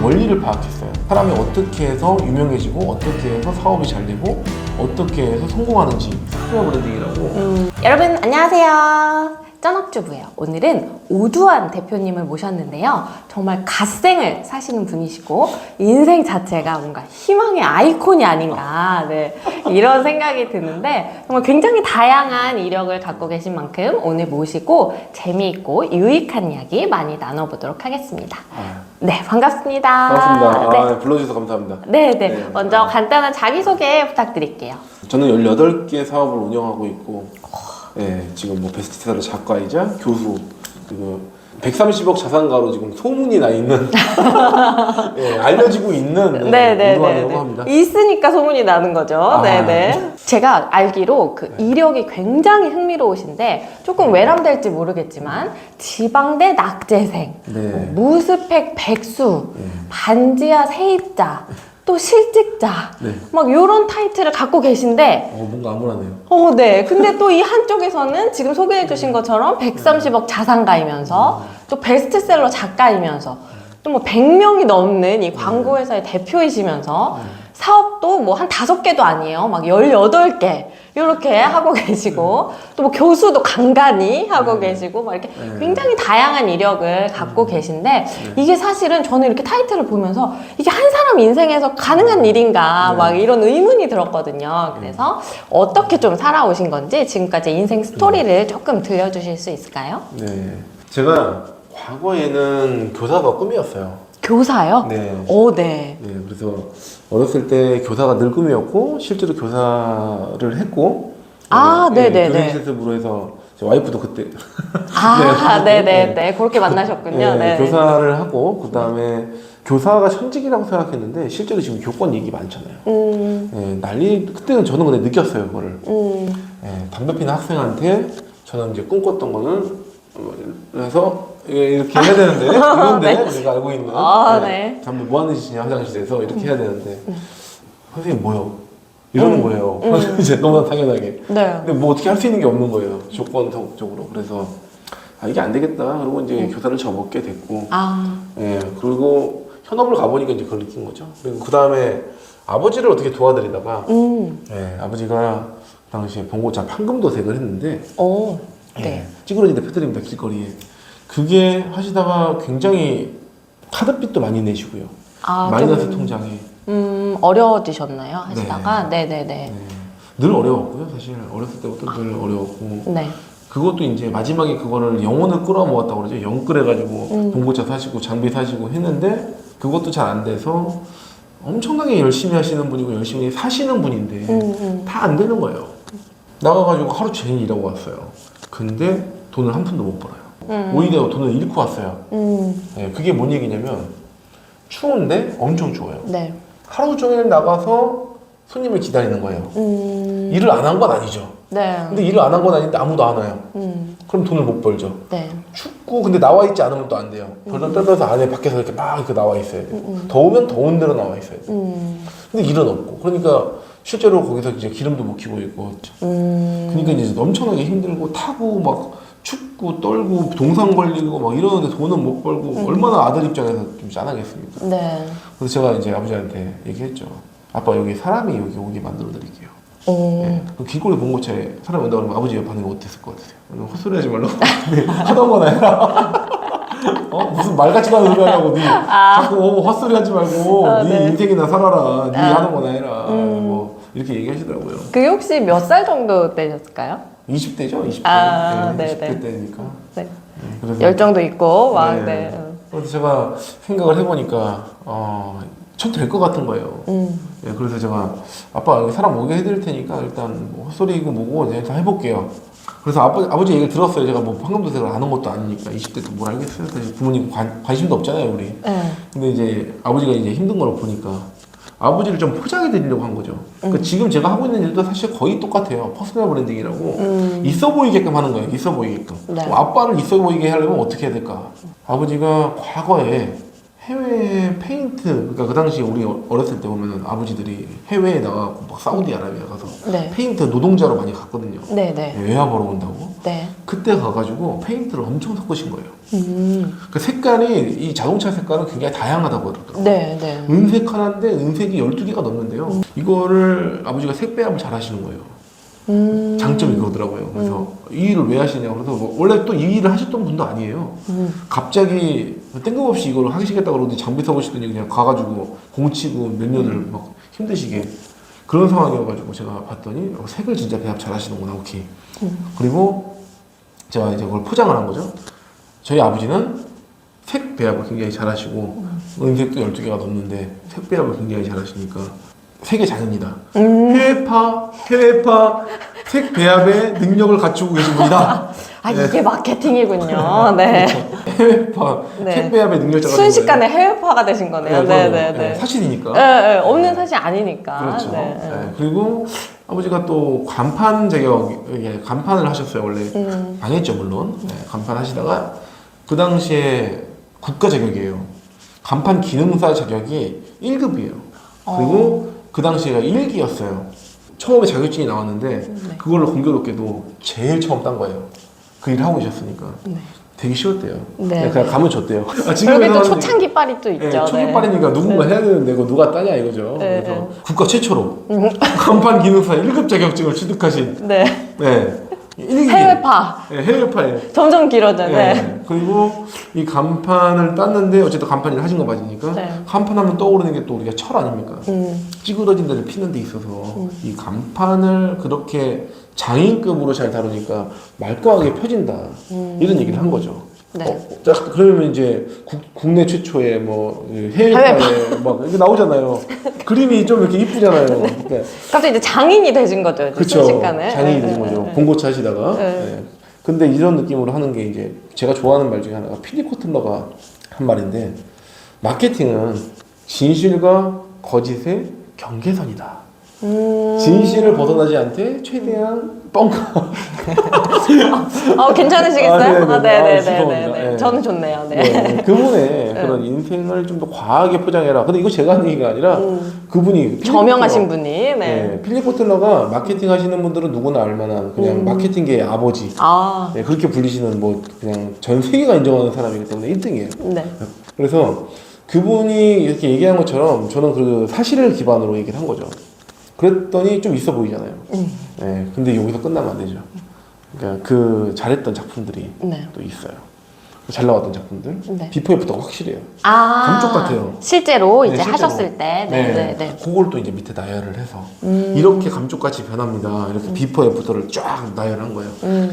원리를 파악했어요. 사람이 어떻게 해서 유명해지고 어떻게 해서 사업이 잘 되고 어떻게 해서 성공하는지 퍼스널 브랜딩이라고. 여러분 안녕하세요. 쩐업주부예요. 오늘은 오두환 대표님을 모셨는데요. 정말 갓생을 사시는 분이시고 인생 자체가 뭔가 희망의 아이콘이 아닌가 이런 생각이 드는데 정말 굉장히 다양한 이력을 갖고 계신 만큼 오늘 모시고 재미있고 유익한 이야기 많이 나눠보도록 하겠습니다. 네, 반갑습니다. 반갑습니다. 네. 불러주셔서 감사합니다. 네. 먼저 간단한 자기소개 부탁드릴게요. 저는 18개 사업을 운영하고 있고 지금 뭐 베스트셀러 작가이자 교수, 그리고 130억 자산가로 지금 소문이 나 있는 알려지고 있는 오두환이라고 합니다. 있으니까 소문이 나는 거죠. 네네. 제가 알기로 그 이력이 굉장히 흥미로우신데 조금 외람될지 모르겠지만 지방대 낙제생, 뭐 무스펙 백수, 반지하 세입자, 또 실직자, 막 이런 타이틀을 갖고 계신데 뭔가 암울하네요. 네. 근데 또 이 한쪽에서는 지금 소개해 주신 것처럼 130억 자산가이면서 또 베스트셀러 작가이면서 또 뭐 100명이 넘는 이 광고회사의 대표이시면서 사업도 뭐 한 5개도 아니에요. 막 18개 이렇게 하고 계시고 또 뭐 교수도 간간히 하고 계시고 막 이렇게 굉장히 다양한 이력을 갖고 계신데 이게 사실은 저는 이렇게 타이틀을 보면서 이게 한 사람 인생에서 가능한 일인가 막 이런 의문이 들었거든요. 그래서 어떻게 좀 살아오신 건지 지금까지 인생 스토리를 조금 들려주실 수 있을까요? 네. 제가 과거에는 교사가 꿈이었어요. 교사요? 네. 네. 그래서 어렸을 때 교사가 늘 꿈이었고 실제로 교사를 했고 교생 실습으로 해서 제 와이프도 그때 그렇게 만나셨군요. 교사를 하고 그 다음에 교사가 천직이라고 생각했는데 실제로 지금 교권 얘기 많잖아요. 난리 그때는 저는 근데 느꼈어요 그거를. 담배 피는 학생한테 저는 이제 꿈꿨던 거는 그래서 이렇게 해야 되는데 이런데 내가 알고 있는 담배 뭐 하는 짓이냐 화장실에서 이렇게 해야 되는데 선생님 뭐요? 이러는 거예요. 이제 너무나 당연하게. 근데 뭐 어떻게 할 수 있는 게 없는 거예요. 조건적으로. 그래서 이게 안 되겠다. 그리고 이제 교사를 접었게 됐고. 그리고 현업을 가보니까 이제 그걸 느낀 거죠. 그리고 그 다음에 아버지를 어떻게 도와드리다가 아버지가 그 당시에 봉고차 판금도색을 했는데 찌그러지게 펴드립니다 길거리에. 그게 하시다가 굉장히 카드빚도 많이 내시고요. 마이너스 통장에. 어려워지셨나요? 하시다가? 네네네. 늘 어려웠고요. 사실 어렸을 때부터 늘 어려웠고. 그것도 이제 마지막에 그거를 영혼을 끌어모았다고 그러죠. 영끌해가지고 봉고차 사시고 장비 사시고 했는데 그것도 잘 안 돼서 엄청나게 열심히 하시는 분이고 열심히 사시는 분인데 다 안 되는 거예요. 나가가지고 하루 종일 일하고 왔어요. 근데 돈을 한 푼도 못 벌어요. 오히려 돈을 잃고 왔어요. 그게 뭔 얘기냐면 추운데 엄청 추워요. 하루 종일 나가서 손님을 기다리는 거예요. 일을 안 한 건 아니죠. 근데 일을 안 한 건 아닌데 아무도 안 와요. 그럼 돈을 못 벌죠. 춥고 근데 나와 있지 않으면 또 안 돼요. 벌벌 떨면서 안에 밖에서 이렇게 막 이렇게 나와 있어야 돼요. 더우면 더운 데로 나와 있어야 돼요. 근데 일은 없고 그러니까 실제로 거기서 이제 기름도 못 키고 있고 그러니까 이제 엄청나게 힘들고 타고 막 춥고 떨고 동상 걸리고 막 이러는데 돈은 못 벌고 얼마나 아들 입장에서 좀 짠하겠습니까? 그래서 제가 이제 아버지한테 얘기했죠. 아빠 여기 사람이 여기 오게 만들어 드릴게요. 길거리 봉고차에 사람이 온다 그러면 아버지 반응이 어땠을 것 같으세요? 헛소리 하지 말라고 하던 거나 해라. 무슨 말 같지도 않은 소리 하냐고 자꾸 헛소리 하지 말고 네 인생이나 살아라. 네 하는 거나 해라. 뭐 이렇게 얘기하시더라고요. 그게 혹시 몇 살 정도 되셨을까요? 20대죠? 20대. 20대 때니까. 그래서 열정도 있고 막 그래서 제가 생각을 해보니까 전 될 것 같은 거예요. 그래서 제가 아빠 여기 사람 오게 해드릴 테니까 일단 뭐 헛소리고 뭐고 일단 해볼게요. 그래서 아버지 얘기를 들었어요. 제가 뭐 황금도색을 아는 것도 아니니까 20대 때 뭘 알겠어요. 사실 부모님 관심도 없잖아요 우리. 근데 이제 아버지가 이제 힘든 걸 보니까 아버지를 좀 포장해 드리려고 한 거죠. 그러니까 지금 제가 하고 있는 일도 사실 거의 똑같아요. 퍼스널 브랜딩이라고 있어 보이게끔 하는 거예요. 있어 보이게끔. 아빠를 있어 보이게 하려면 어떻게 해야 될까? 아버지가 과거에 해외 페인트, 그러니까 그 당시 우리 어렸을 때 보면 아버지들이 해외에 나가고 막 사우디아라비아 가서 네. 페인트 노동자로 많이 갔거든요. 네네. 외화 벌어 온다고. 네. 그때 가가지고 페인트를 엄청 섞으신 거예요. 그 색깔이, 이 자동차 색깔은 굉장히 다양하다고 하더라고요. 네, 네. 은색 하나인데 은색이 12개가 넘는데요. 이거를 아버지가 색 배합을 잘 하시는 거예요. 장점이 그러더라고요. 그래서 이 일을 왜 하시냐고. 그래서 뭐 원래 또 이 일을 하셨던 분도 아니에요. 갑자기 뜬금없이 이걸 하시겠다고 그러더니 장비 사보시더니 그냥 가가지고 공치고 몇 년을 막 힘드시게 그런 상황이어가지고 제가 봤더니 색을 진짜 배합 잘 하시는구나. 오케이. 그리고 제가 이제 그걸 포장을 한 거죠. 저희 아버지는 색 배합을 굉장히 잘 하시고 은색도 12개가 넘는데 색 배합을 굉장히 잘 하시니까 색의 자녀입니다. 해외파 색 배합의 능력을 갖추고 계신 분이다. 아, 이게 마케팅이군요. 네. 해외파 네. 색 배합의 능력자가 순식간에 해외파가 되신 거네요. 네, 사실이니까. 네, 없는 사실 아니니까. 그렇죠. 네. 네. 그리고 아버지가 또 간판 자격, 간판을 하셨어요. 원래 망했죠 물론. 네, 간판 하시다가 그 당시에 국가 자격이에요. 간판 기능사 자격이 1급이에요. 그리고 그 당시에가 1기였어요. 처음에 자격증이 나왔는데 그걸로 공교롭게도 제일 처음 딴 거예요. 그 일을 하고 계셨으니까. 네. 되게 쉬웠대요. 네. 그냥 가면 줬대요. 그러게 또 초창기 빨이 또 있죠. 초기빨이니까 누군가 해야 되는데 그거 누가 따냐 이거죠. 네. 그래서 국가 최초로 간판 기능사 1급 자격증을 취득하신 네. 네. 해외파. 네, 해외파예요. 점점 길어져요. 네. 네. 그리고 이 간판을 땄는데 어쨌든 간판 일을 하신 거 맞으니까 네. 간판하면 떠오르는 게 또 우리가 철 아닙니까? 찌그러진 데를 피는 데 있어서 이 간판을 그렇게 장인급으로 잘 다루니까 말끔하게 펴진다 이런 얘기를 한 거죠. 네. 자, 그러면 이제 국내 최초의 뭐 해외파에 막 이렇게 나오잖아요. 그림이 좀 이렇게 이쁘잖아요. 그러니까 갑자기 이제 장인이 되신 거죠. 이제 그쵸. 순식간에. 장인이 네, 되는 거죠. 네. 봉고차 하시다가. 네. 네. 근데 이런 느낌으로 하는 게 이제 제가 좋아하는 말 중에 하나가 필립 코틀러가 한 말인데 마케팅은 진실과 거짓의 경계선이다. 진실을 벗어나지 않되 최대한 뻥카. 괜찮으시겠어요? 네네네. 죄송합니다. 네. 네. 저는 좋네요. 네. 네, 그분의 그런 인생을 좀 더 과하게 포장해라. 근데 이거 제가 하는 얘기가 아니라 그분이 저명하신 분이. 네. 네, 필립 코틀러가 마케팅 하시는 분들은 누구나 알만한 그냥 마케팅계의 아버지. 아. 네, 그렇게 불리시는 뭐 그냥 전 세계가 인정하는 사람이기 때문에 1등이에요. 네. 그래서 그분이 이렇게 얘기한 것처럼 저는 그 사실을 기반으로 얘기를 한 거죠. 그랬더니 좀 있어 보이잖아요. 네, 근데 여기서 끝나면 안 되죠. 그러니까 그 잘했던 작품들이 네. 또 있어요. 잘 나왔던 작품들. 네. 비포 애프터가 확실해요. 아. 감쪽 같아요. 실제로 네, 이제 실제로. 하셨을 때. 네. 그걸 또 이제 밑에 나열을 해서 이렇게 감쪽같이 변합니다. 이렇게 비포 애프터를 쫙 나열한 거예요.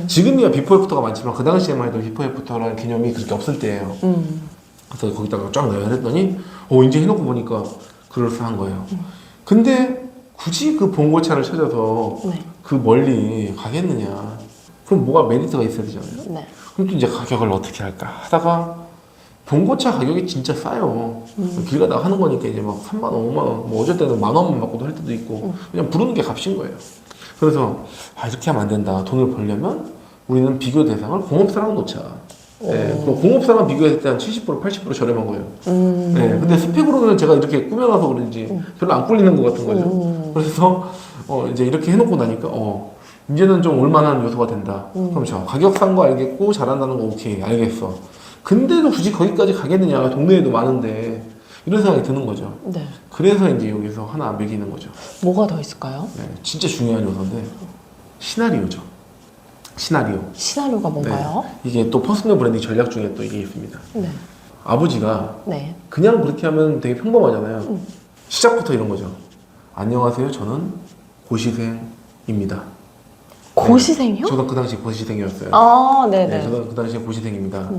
지금이야 비포 애프터가 많지만 그 당시에만 해도 비포 애프터라는 개념이 그렇게 없을 때예요. 그래서 거기다가 쫙 나열했더니 이제 해놓고 보니까 그럴싸한 거예요. 근데 굳이 그 봉고차를 찾아서 네. 그 멀리 가겠느냐? 그럼 뭐가 메리트가 있어야 되잖아요. 네. 그럼 또 이제 가격을 어떻게 할까 하다가 봉고차 가격이 진짜 싸요. 길 가다가 하는 거니까 이제 막 3만 원, 5만 원, 뭐 어쩔 때는 10,000원만 받고도 할 때도 있고 그냥 부르는 게 값인 거예요. 그래서 이렇게 하면 안 된다. 돈을 벌려면 우리는 비교 대상을 공업사랑 놓자. 네, 그럼 공업사랑 비교했을 때 한 70%, 80% 저렴한 거예요. 네, 근데 스펙으로는 제가 이렇게 꾸며놔서 그런지 별로 안 꿀리는 것 같은 거죠. 그래서 이제 이렇게 해놓고 나니까 이제는 좀 올만한 요소가 된다. 그럼 저 가격 싼 거 알겠고 잘한다는 거 오케이 알겠어. 근데도 굳이 거기까지 가겠느냐? 동네에도 많은데 이런 생각이 드는 거죠. 네. 그래서 이제 여기서 하나 매기는 거죠. 뭐가 더 있을까요? 네, 진짜 중요한 요소인데 시나리오죠. 시나리오가 뭔가요? 네, 이게 또 퍼스널 브랜딩 전략 중에 또 이게 있습니다. 네. 아버지가 네. 그냥 그렇게 하면 되게 평범하잖아요. 시작부터 이런 거죠. 안녕하세요. 저는 고시생입니다. 고시생이요? 네, 저도 그 당시 고시생이었어요. 네네. 네, 저도 그 당시에 고시생입니다.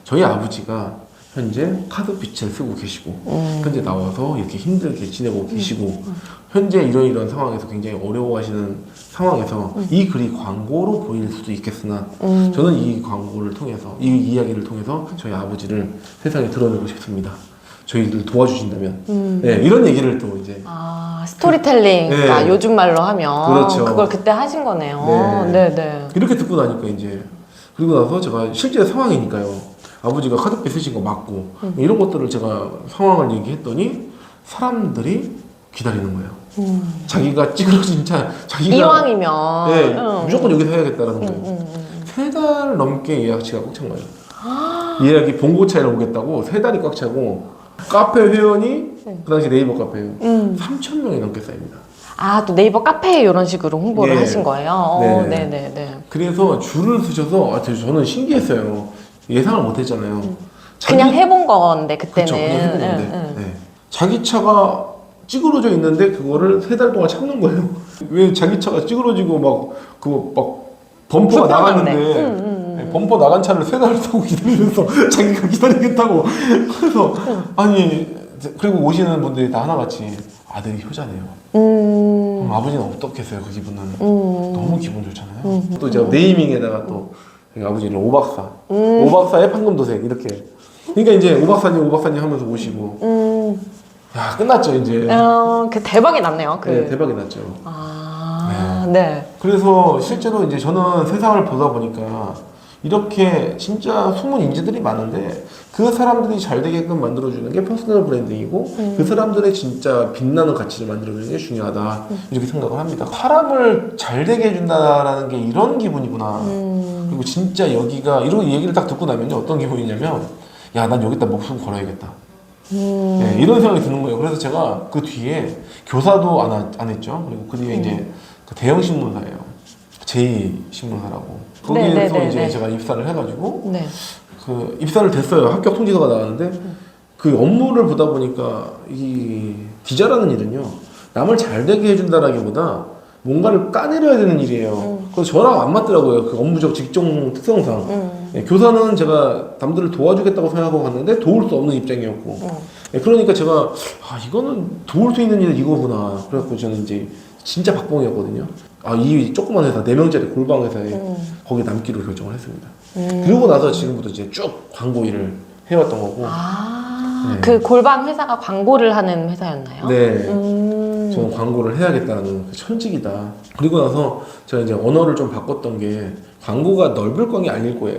저희 아버지가 현재 카드 빚을 쓰고 계시고 현재 나와서 이렇게 힘들게 지내고 계시고 현재 이런 상황에서 굉장히 어려워하시는 상황에서 이 글이 광고로 보일 수도 있겠으나 저는 이 광고를 통해서 이 이야기를 통해서 저희 아버지를 세상에 드러내고 싶습니다. 저희를 도와주신다면 네, 이런 얘기를 또 이제 스토리텔링 네. 그러니까 요즘 말로 하면 그렇죠. 그걸 그때 하신 거네요. 네. 네. 이렇게 듣고 나니까 이제 그리고 나서 제가 실제 상황이니까요. 아버지가 카드페 쓰신 거 맞고 이런 것들을 제가 상황을 얘기했더니 사람들이 기다리는 거예요. 자기가 찌그러진 차 자기가 이왕이면 네, 무조건 여기서 해야겠다라는 거예요. 3달 넘게 예약치가 꽉 찬 거예요. 예약이 봉고차에 오겠다고 3달이 꽉 차고 카페 회원이 그 당시 네이버 카페예요. 3,000명이 넘게 쌓입니다. 아, 또 네이버 카페에 이런 식으로 홍보를 예. 하신 거예요? 네. 네네네. 그래서 줄을 서셔서 저는 신기했어요. 예상을 못했잖아요. 그냥 해본 건데, 그때는. 그쵸, 그냥 해본 건데. 네. 자기 차가 찌그러져 있는데 그거를 3달 동안 참는 거예요. 왜 자기 차가 찌그러지고 막 범퍼가 불편한데. 나갔는데 범퍼 나간 차를 3달을 타고 기다리면서 자기가 기다리겠다고. 그래서 아니 그리고 오시는 분들이 다 하나같이 아들이 효자네요. 그럼 아버지는 어떻겠어요? 그 기분은 너무 기분 좋잖아요. 또 제가 네이밍에다가 또 아버지는 오박사, 오박사의 판금도색 이렇게. 그러니까 이제 오박사님 하면서 오시고. 야 끝났죠 이제. 그 대박이 났네요. 네, 대박이 났죠. 네. 그래서 실제로 이제 저는 세상을 보다 보니까 이렇게 진짜 숨은 인재들이 많은데 그 사람들이 잘 되게끔 만들어주는 게 퍼스널 브랜딩이고 그 사람들의 진짜 빛나는 가치를 만들어주는 게 중요하다 이렇게 생각을 합니다. 사람을 잘 되게 해준다라는 게 이런 기분이구나. 그리고 진짜 여기가 이런 얘기를 딱 듣고 나면요 어떤 기분이냐면 야 난 여기다 목숨 걸어야겠다. 네, 이런 생각이 드는 거예요. 그래서 제가 그 뒤에 교사도 안 했죠. 그리고 그 뒤에 이제 그 대형 신문사예요. 제2신문사라고. 거기에서 이제 제가 입사를 해가지고 그 입사를 됐어요. 합격 통지서가 나왔는데 그 업무를 보다 보니까 이 기자라는 일은요 남을 잘 되게 해준다라기보다 뭔가를 까내려야 되는 일이에요. 그래서 저랑 안 맞더라고요. 그 업무적 직종 특성상. 예, 교사는 제가 남들을 도와주겠다고 생각하고 갔는데 도울 수 없는 입장이었고. 예, 그러니까 제가 이거는 도울 수 있는 일은 이거구나. 그래갖고 저는 이제 진짜 박봉이었거든요. 이 조그만 회사 4명짜리 골방 회사에 거기 남기로 결정을 했습니다. 그러고 나서 지금부터 이제 쭉 광고 일을 해왔던 거고. 네. 그 골방 회사가 광고를 하는 회사였나요? 네. 저는 광고를 해야겠다는 그 천직이다. 그리고 나서 제가 이제 언어를 좀 바꿨던 게 광고가 넓을 광이 아닐 거예요.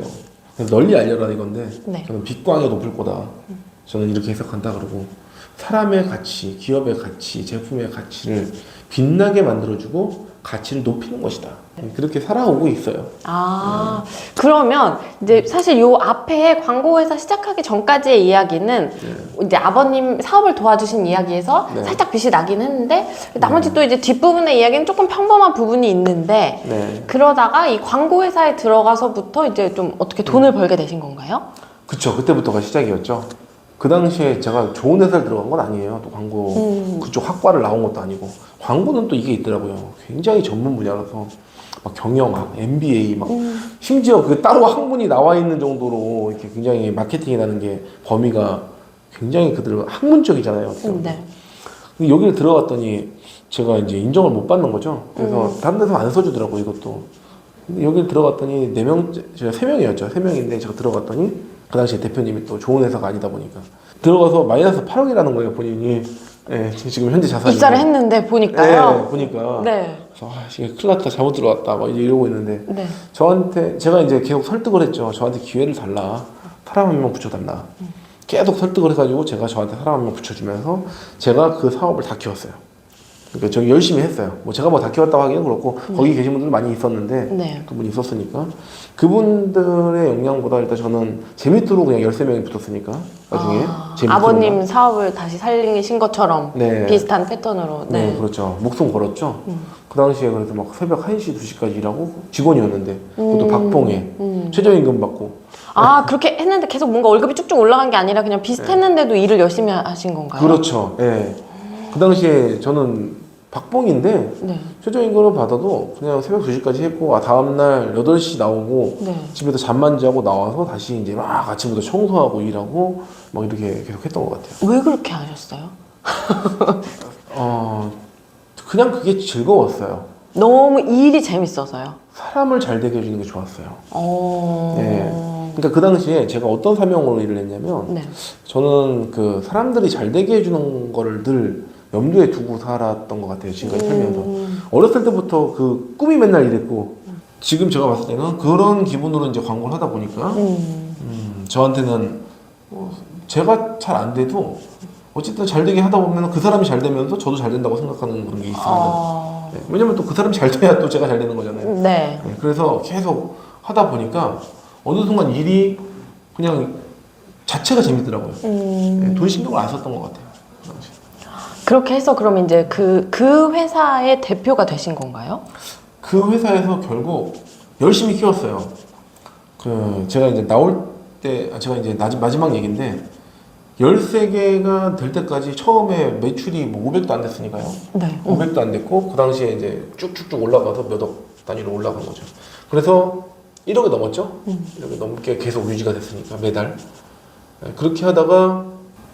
그래서 널리 알려라 이건데 저는 빅광이 높을 거다. 저는 이렇게 해석한다 그러고 사람의 가치, 기업의 가치, 제품의 가치를 빛나게 만들어주고 가치를 높이는 것이다. 그렇게 살아오고 있어요. 그러면 이제 사실 요 앞에 광고회사 시작하기 전까지의 이야기는 이제 아버님 사업을 도와주신 이야기에서 살짝 빛이 나긴 했는데 나머지 또 이제 뒷부분의 이야기는 조금 평범한 부분이 있는데 그러다가 이 광고회사에 들어가서부터 이제 좀 어떻게 돈을 벌게 되신 건가요? 그쵸. 그때부터가 시작이었죠. 그 당시에 제가 좋은 회사를 들어간 건 아니에요. 또 광고 그쪽 학과를 나온 것도 아니고 광고는 또 이게 있더라고요. 굉장히 전문 분야라서 막 경영학, MBA 막 심지어 그 따로 학문이 나와 있는 정도로 이렇게 굉장히 마케팅이라는 게 범위가 굉장히 그들 학문적이잖아요. 네. 근데 여기를 들어갔더니 제가 이제 인정을 못 받는 거죠. 그래서 다른 데서 안 써주더라고 이것도. 근데 여기를 들어갔더니 4명, 제가 3명이었죠. 3명인데 제가 들어갔더니 그 당시에 대표님이 또 좋은 회사가 아니다 보니까 들어가서 마이너스 8억이라는 거예요 본인이. 네, 지금 현재 자산이 입사를 했는데 보니까요. 네, 보니까 네. 그래서 이게 큰일 났다 잘못 들어왔다 막 이러고 있는데 저한테 제가 이제 계속 설득을 했죠. 저한테 기회를 달라. 사람 한 명 붙여달라. 계속 설득을 해가지고 제가 저한테 사람 한 명 붙여주면서 제가 그 사업을 다 키웠어요. 그러니까 저 열심히 했어요. 뭐 제가 뭐 다 키웠다고 하기는 그렇고 거기 계신 분들 많이 있었는데 그분이 있었으니까 그분들의 역량보다 일단 저는 제 밑으로 그냥 13명이 붙었으니까 나중에 제 밑으로 아버님 사업을 다시 살리신 것처럼 비슷한 패턴으로 네, 그렇죠. 목숨 걸었죠. 그 당시에 그래서 막 새벽 1시, 2시까지 일하고 직원이었는데 그것도 박봉에 최저임금 받고 그렇게 했는데 계속 뭔가 월급이 쭉쭉 올라간 게 아니라 그냥 비슷했는데도 일을 열심히 하신 건가요? 그렇죠. 예. 그 당시에 저는 박봉인데 최저임금을 받아도 그냥 새벽 2시까지 했고 다음날 8시 나오고 집에서 잠만 자고 나와서 다시 이제 막 아침부터 청소하고 일하고 막 이렇게 계속 했던 것 같아요. 왜 그렇게 하셨어요? 그냥 그게 즐거웠어요. 너무 일이 재밌어서요? 사람을 잘 되게 해주는 게 좋았어요. 네. 그러니까 그 당시에 제가 어떤 사명으로 일을 했냐면 저는 그 사람들이 잘 되게 해주는 거를 늘 염두에 두고 살았던 것 같아요. 지금까지 살면서. 어렸을 때부터 그 꿈이 맨날 이랬고 지금 제가 봤을 때는 그런 기분으로 이제 광고를 하다 보니까 저한테는 제가 잘 안 돼도 어쨌든 잘 되게 하다 보면 그 사람이 잘 되면서 저도 잘 된다고 생각하는 그런 게 있습니다. 네, 왜냐면 또 그 사람이 잘 돼야 또 제가 잘 되는 거잖아요. 네. 네, 그래서 계속 하다 보니까 어느 순간 일이 그냥 자체가 재밌더라고요. 네, 돈 신경을 안 썼던 것 같아요. 그 당시. 그렇게 해서 그럼 이제 그 회사의 대표가 되신 건가요? 그 회사에서 결국 열심히 키웠어요. 제가 이제 나올 때, 제가 이제 마지막 얘기인데, 13개가 될 때까지 처음에 매출이 뭐 500도 안 됐으니까요. 네. 500도 안 됐고, 그 당시에 이제 쭉쭉쭉 올라가서 몇 억 단위로 올라간 거죠. 그래서 1억이 넘었죠? 1억이 넘게 계속 유지가 됐으니까, 매달. 네, 그렇게 하다가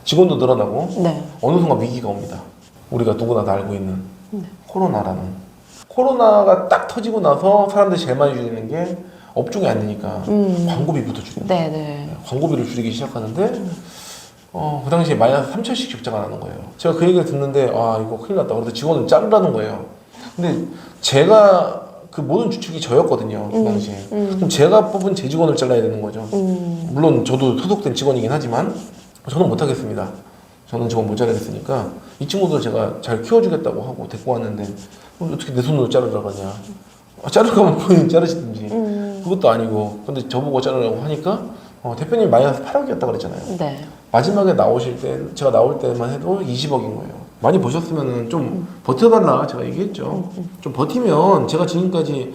직원도 늘어나고, 네. 어느 순간 위기가 옵니다. 우리가 누구나 다 알고 있는 코로나라는. 코로나가 딱 터지고 나서 사람들이 제일 많이 줄이는 게 업종이 안 되니까 광고비부터 줄입니다. 네네. 광고비를 줄이기 시작하는데 그 당시에 마이너스 3천씩 적자가 나는 거예요. 제가 그 얘기를 듣는데 아 이거 큰일 났다. 그래서 직원을 자르라는 거예요. 근데 제가 그 모든 주축이 저였거든요. 그 당시에. 그럼 제가 뽑은 제 직원을 잘라야 되는 거죠. 물론 저도 소속된 직원이긴 하지만 저는 못하겠습니다. 저는 직원 못 자르겠으니까 이 친구도 제가 잘 키워주겠다고 하고 데리고 왔는데 어떻게 내 손으로 자르라고 하냐. 자를 거면 본인이 자르시든지 그것도 아니고 근데 저보고 자르라고 하니까 대표님 마이너스 8억이었다 그랬잖아요. 네. 마지막에 나오실 때 제가 나올 때만 해도 20억인 거예요. 많이 보셨으면 좀 버텨달라 제가 얘기했죠. 좀 버티면 제가 지금까지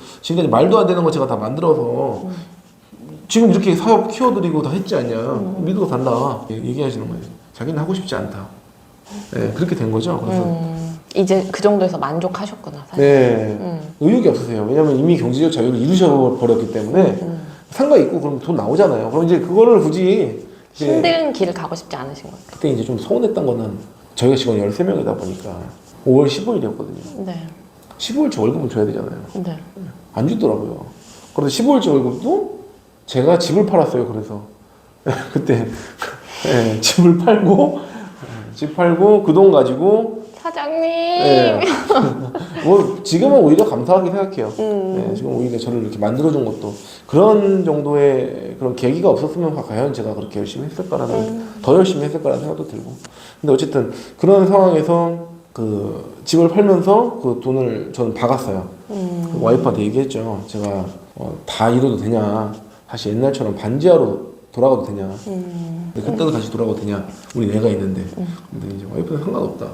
말도 안 되는 거 제가 다 만들어서 지금 이렇게 사업 키워드리고 다 했지 않냐. 믿고 달라 얘기하시는 거예요. 자기는 하고 싶지 않다. 네, 그렇게 된 거죠. 그래서 이제 그 정도에서 만족하셨구나 사실. 네, 의욕이 없으세요. 왜냐면 이미 경제적 자유를 이루셔 버렸기 때문에 상가 있고 그럼 돈 나오잖아요. 그럼 이제 그거를 굳이 힘든 길을 가고 싶지 않으신 거예요. 그때 이제 좀 서운했던 거는 저희가 직원 13명이다 보니까 5월 15일이었거든요. 네. 15일치 월급은 줘야 되잖아요. 네. 안 주더라고요. 그래서 15일치 월급도 제가 집을 팔았어요. 그래서 그때 네, 집을 팔고 그 돈 가지고 사장님. 네. 뭐 지금은 오히려 감사하게 생각해요. 네, 지금 오히려 저를 이렇게 만들어준 것도 그런 정도의 그런 계기가 없었으면 과연 제가 그렇게 열심히 했을까라는 더 열심히 했을까라는 생각도 들고. 근데 어쨌든 그런 상황에서 그 집을 팔면서 그 돈을 저는 박았어요. 그 와이프한테 얘기했죠. 제가 다 이뤄도 되냐? 다시 옛날처럼 반지하로 돌아가도 되냐? 근데 그때도 다시 돌아가도 되냐? 우리 애가 있는데. 근데 이제 와이프는 상관없다.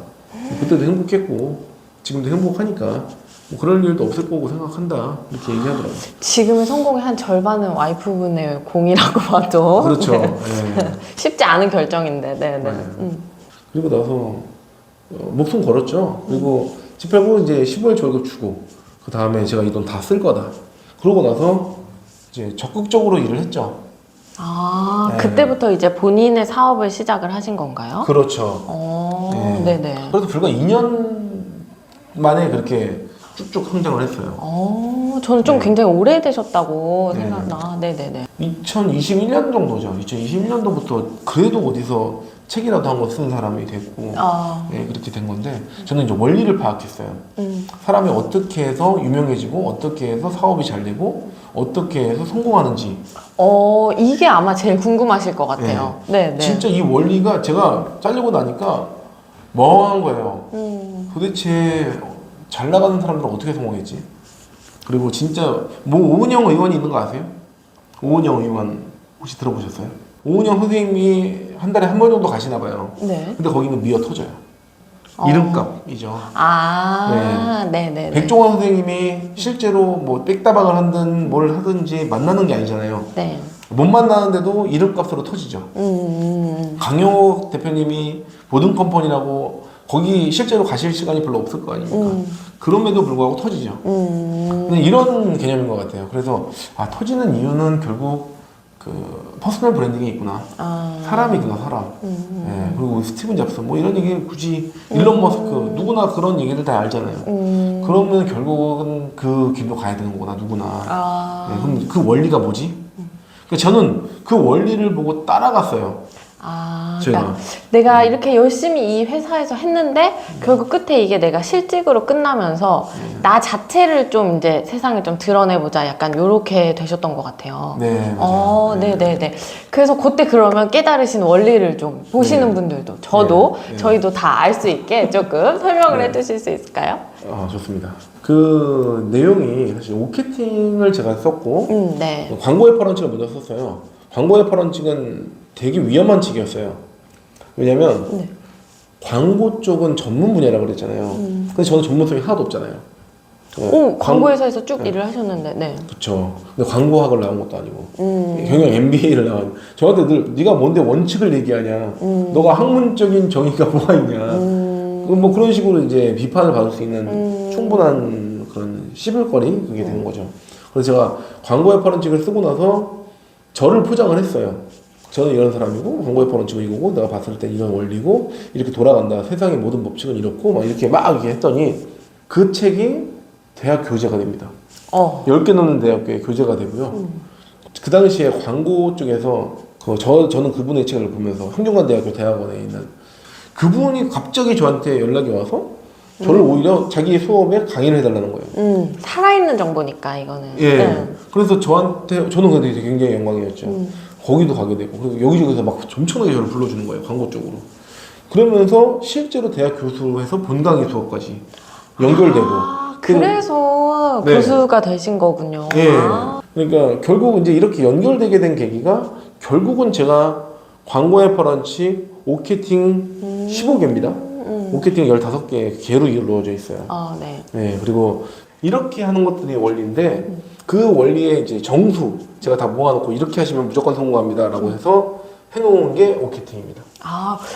그때도 행복했고 지금도 행복하니까 뭐 그럴 일도 없을 거고 생각한다 이렇게 얘기하더라고요. 지금의 성공의 한 절반은 와이프분의 공이라고 봐도 그렇죠. 네. 네. 쉽지 않은 결정인데. 네네. 네. 그리고 나서 목숨 걸었죠. 그리고 집 팔고 이제 15일 월급 주고 그 다음에 제가 이 돈 다 쓸 거다. 그러고 나서 이제 적극적으로 일을 했죠. 아, 네. 그때부터 이제 본인의 사업을 시작을 하신 건가요? 그렇죠. 네. 네네. 그래도 불과 2년 만에 그렇게 쭉쭉 성장을 했어요. 저는 좀 네. 굉장히 오래되셨다고 네. 생각나. 네네네. 2021년 정도죠. 2021년도부터 그래도 어디서 책이라도 한 권 쓴 사람이 됐고 네, 그렇게 된 건데 저는 이제 원리를 파악했어요. 사람이 어떻게 해서 유명해지고 어떻게 해서 사업이 잘 되고 어떻게 해서 성공하는지 이게 아마 제일 궁금하실 것 같아요. 네. 진짜 이 원리가 제가 잘리고 나니까 멍한 거예요. 도대체 잘 나가는 사람들은 어떻게 성공했지? 그리고 진짜 뭐 오은영 의원이 있는 거 아세요? 오은영 의원 혹시 들어보셨어요? 오은영 선생님이 한 달에 한 번 정도 가시나 봐요. 네. 근데 거기는 미어 터져요. 이름값이죠. 네네네. 백종원 선생님이 실제로 뭐 빽다방을 하든 뭘 하든지 만나는 게 아니잖아요. 네. 못 만나는데도 이름값으로 터지죠. 강용욱 대표님이 보든컴퍼니라고 거기 실제로 가실 시간이 별로 없을 거 아닙니까? 그럼에도 불구하고 터지죠. 근데 이런 개념인 것 같아요. 그래서 터지는 이유는 결국 그 퍼스널 브랜딩이 있구나. 사람이구나 사람. 네, 그리고 스티븐 잡스 뭐 이런 얘기 굳이 일론 머스크 누구나 그런 얘기를 다 알잖아요. 그러면 결국은 그 길로 가야 되는 거구나 누구나. 네, 그럼 그 원리가 뭐지? 그러니까 저는 그 원리를 보고 따라갔어요. 그러니까 내가 이렇게 열심히 이 회사에서 했는데 결국 끝에 이게 내가 실직으로 끝나면서 나 자체를 좀 이제 세상에 좀 드러내보자 약간 요렇게 되셨던 것 같아요. 네, 맞아요. 네네네. 그래서 그때 그러면 깨달으신 원리를 좀 보시는 분들도 저도 저희도 다 알 수 있게 조금 설명을 해주실 수 있을까요? 좋습니다. 그 내용이 사실 오케팅을 제가 썼고 네. 광고의 파란칙을 먼저 썼어요. 광고의 파란칙은 되게 위험한 칙이었어요. 왜냐면 광고 쪽은 전문 분야라고 그랬잖아요. 근데 저는 전문성이 하나도 없잖아요. 광고회사에서 쭉 일을 하셨는데, 네. 그쵸. 근데 광고학을 나온 것도 아니고 경영 MBA를 나온. 저한테 늘 네가 뭔데 원칙을 얘기하냐. 너가 학문적인 정의가 뭐가 있냐. 뭐 그런 식으로 이제 비판을 받을 수 있는 충분한 그런 씹을거리 그게 되는 거죠. 그래서 제가 광고의 파란칙을 쓰고 나서 저를 포장을 했어요. 저는 이런 사람이고 광고의 파란칙은 이거고 내가 봤을 때 이런 원리고 이렇게 돌아간다. 세상의 모든 법칙은 이렇고 막 이렇게 했더니 그 책이 대학 교재가 됩니다. 10개 넘는 대학교에 교재가 되고요. 그 당시에 광고 쪽에서 저는 그분의 책을 보면서 성균관대학교 대학원에 있는 그분이 갑자기 저한테 연락이 와서 저를 오히려 자기 수업에 강의를 해달라는 거예요. 살아있는 정보니까 이거는. 예. 그래서 저는 근데 굉장히 영광이었죠. 거기도 가게 되고 그리고 여기저기서 막 엄청나게 저를 불러주는 거예요. 광고 쪽으로. 그러면서 실제로 대학 교수에서 본강의 수업까지 연결되고. 그래서 교수가 되신 거군요. 예. 그러니까 결국 이제 이렇게 연결되게 된 계기가 결국은 제가 광고의 파란칙 오케팅 15개입니다. 오케팅 15개 개로 이루어져 있어요. 네. 그리고 이렇게 하는 것들이 원리인데 그 원리의 이제 정수 제가 다 모아놓고 이렇게 하시면 무조건 성공합니다라고 해서 해놓은 게 오케팅입니다.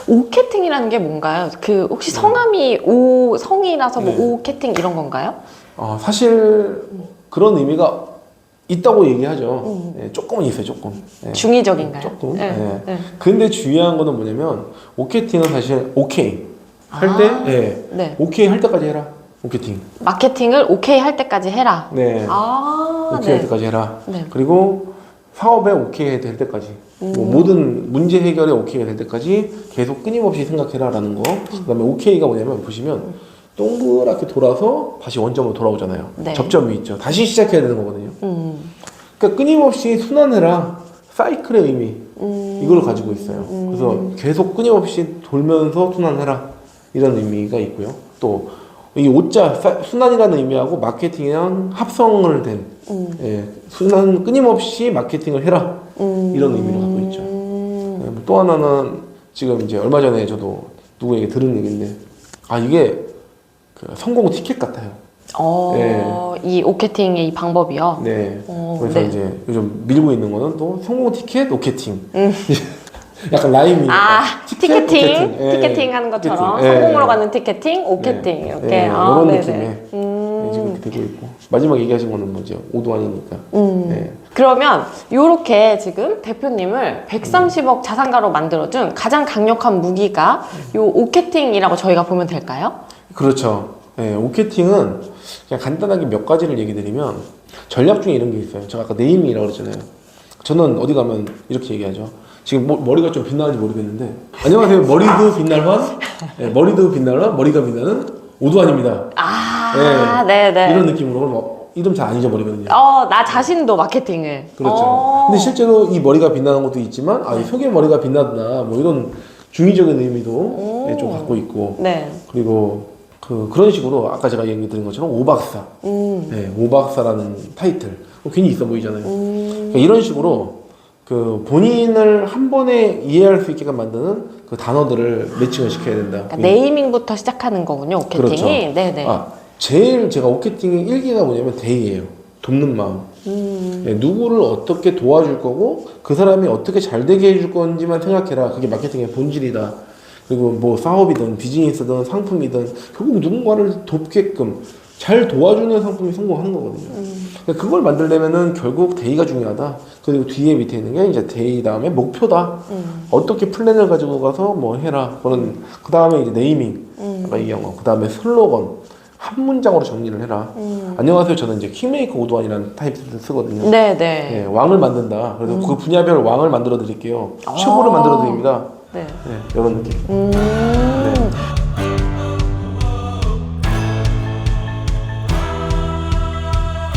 오케팅이라는 게 뭔가요? 그 혹시 성함이 성이라서 뭐 오케팅 이런 건가요? 사실 그런 의미가 있다고 얘기하죠. 조금은 있어요, 조금. 중의적인가요? 조금. 근데 중요한 거는 뭐냐면 오케팅은 사실 오케이 할 때, 오케이 할 때까지 해라. 오케팅. 마케팅을 오케이 할 때까지 해라. 네. 오케이 할 때까지 해라. 그리고 사업에 오케이 될 때까지. 뭐 모든 문제 해결에 오케이가 될 때까지 계속 끊임없이 생각해라라는 거. 그다음에 오케이가 뭐냐면 보시면 동그랗게 돌아서 다시 원점으로 돌아오잖아요. 접점이 있죠. 다시 시작해야 되는 거거든요. 그러니까 끊임없이 순환해라. 사이클의 의미. 이걸 가지고 있어요. 그래서 계속 끊임없이 돌면서 순환해라. 이런 의미가 있고요. 또 이 오자 순환이라는 의미하고 마케팅이랑 합성을 된 순환 끊임없이 마케팅을 해라. 이런 의미를 갖고 있죠. 또 하나는 지금 이제 얼마 전에 저도 누구에게 들은 얘기인데 이게 그 성공 티켓 같아요. 이 오케팅의 이 방법이요? 네. 그래서 이제 요즘 밀고 있는 거는 또 성공 티켓 오케팅. 약간 라임이. 티켓팅 하는 것처럼 성공으로 가는 티켓팅, 오케팅 이렇게. 이런 느낌의 지금 되고 있고 마지막 얘기하신 거는 뭐죠? 오도환이니까. 그러면 이렇게 지금 대표님을 130억 자산가로 만들어준 가장 강력한 무기가 요 오케팅이라고 저희가 보면 될까요? 그렇죠. 오케팅은 그냥 간단하게 몇 가지를 얘기 드리면 전략 중에 이런 게 있어요. 제가 아까 네이밍이라고 그랬잖아요. 저는 어디 가면 이렇게 얘기하죠. 지금 머리가 좀 빛나는지 모르겠는데 안녕하세요. 머리도 빛날환, 머리도 빛날환, 머리가 빛나는 오도환입니다. 네네. 이런 느낌으로 뭐 이름 잘 안 잊어버리거든요. 나 자신도 마케팅을. 그렇죠. 근데 실제로 이 머리가 빛나는 것도 있지만 이 속의 머리가 빛나다 뭐 이런 중의적인 의미도 좀 갖고 있고. 그리고 그런 식으로 아까 제가 얘기 드린 것처럼 오박사, 오박사라는 타이틀 괜히 있어 보이잖아요. 그러니까 이런 식으로 그 본인을 한 번에 이해할 수 있게끔 만드는 그 단어들을 매칭을 시켜야 된다. 그러니까 네이밍부터 시작하는 거군요, 오케팅이. 그렇죠. 네네. 제일 제가 오케팅의 일기가 뭐냐면 대의예요. 돕는 마음. 누구를 어떻게 도와줄 거고 그 사람이 어떻게 잘 되게 해줄 건지만 생각해라. 그게 마케팅의 본질이다. 그리고 뭐 사업이든 비즈니스든 상품이든 결국 누군가를 돕게끔 잘 도와주는 상품이 성공하는 거거든요. 그러니까 그걸 만들려면은 결국 대의가 중요하다. 그리고 뒤에 밑에 있는 게 이제 대의 다음에 목표다. 어떻게 플랜을 가지고 가서 뭐 해라. 그런 그 다음에 이제 네이밍, 아까 얘기한 거. 그 다음에 슬로건. 한 문장으로 정리를 해라. 안녕하세요. 저는 이제 킹메이커 오도환이라는 타입을 쓰거든요. 네네. 왕을 만든다. 그래서 그 분야별 왕을 만들어 드릴게요. 최고를 만들어 드립니다. 네. 네, 이런 느낌. 네.